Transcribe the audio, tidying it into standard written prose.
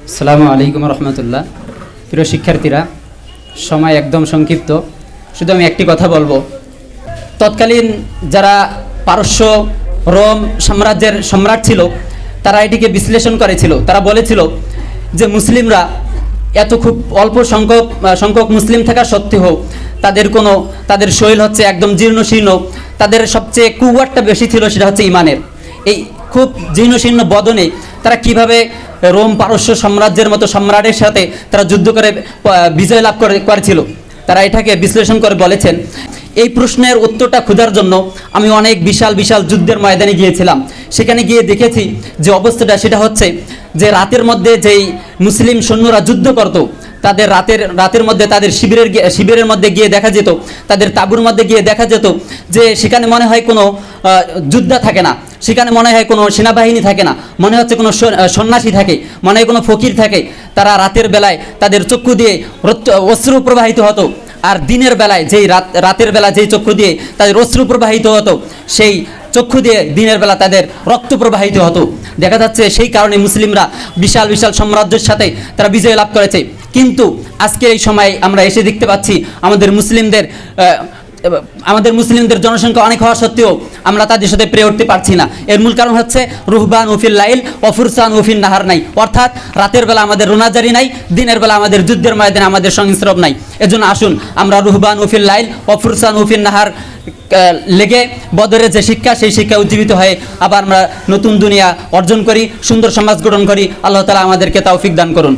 আসসালামু আলাইকুম রহমতুল্লাহ। প্রিয় শিক্ষার্থীরা, সময় একদম সংক্ষিপ্ত, শুধু আমি একটি কথা বলবো। তৎকালীন যারা পারস্য রোম সাম্রাজ্যের সম্রাট ছিল, তারা এটিকে বিশ্লেষণ করেছিল। তারা বলেছিল যে মুসলিমরা এত খুব অল্প সংখ্যক মুসলিম থাকা সত্ত্বেও তাদের শরীর হচ্ছে একদম জীর্ণশীর্ণ, তাদের সবচেয়ে কুয়ারটা বেশি ছিল, সেটা হচ্ছে ইমানের। এই খুব জীর্ণশীর্ণ বদনে তারা কিভাবে রোম পারস্য সাম্রাজ্যের মতো সম্রাটের সাথে তারা যুদ্ধ করে বিজয় লাভ করেছিল, তারা এটাকে বিশ্লেষণ করে বলেছেন। এই প্রশ্নের উত্তরটা খোঁজার জন্য আমি অনেক বিশাল বিশাল যুদ্ধের ময়দানে গিয়েছিলাম। সেখানে গিয়ে দেখেছি যে অবস্থাটা সেটা হচ্ছে যে রাতের মধ্যে যেই মুসলিম সৈন্যরা যুদ্ধ করত, তাদের রাতের মধ্যে তাদের শিবিরের মধ্যে গিয়ে দেখা যেত, তাদের তাঁবুর মধ্যে গিয়ে দেখা যেত যে সেখানে মনে হয় কোনো যোদ্ধা থাকে না, সেখানে মনে হয় কোনো সেনাবাহিনী থাকে না, মনে হচ্ছে কোনো সন্ন্যাসী থাকে, মনে হয় কোনো ফকির থাকে। তারা রাতের বেলায় তাদের চক্ষু দিয়ে অশ্রু প্রবাহিত হতো, আর দিনের বেলায় রাতের বেলা যেই চক্ষু দিয়ে তাদের অশ্রু প্রবাহিত হতো, সেই চক্ষু দিয়ে দিনের বেলা তাদের রক্ত প্রবাহিত হতো। দেখা যাচ্ছে সেই কারণে মুসলিমরা বিশাল বিশাল সাম্রাজ্যের সাথে তারা বিজয় লাভ করেছে। কিন্তু আজকের এই সময় আমরা এসে দেখতে পাচ্ছি আমাদের মুসলিমদের জনসংখ্যা অনেক হওয়া সত্ত্বেও আমরা তাদের সাথে পেরে উঠতে পারছি না। এর মূল কারণ হচ্ছে রুহবান উফিল লাইল অফুরসান উফিন নাহার নাই, অর্থাৎ রাতের বেলা আমাদের রোনাজারি নাই, দিনের বেলা আমাদের যুদ্ধের ময়দানে আমাদের সংস্রব নাই। এজন্য আসুন আমরা রুহবান উফিল লাইল অফুরসান উফিন নাহার লেগে বদরের যে শিক্ষা, সেই শিক্ষা উজ্জীবিত হয়ে আবার আমরা নতুন দুনিয়া অর্জন করি, সুন্দর সমাজ গঠন করি। আল্লাহ তাআলা আমাদেরকে তৌফিক দান করুন।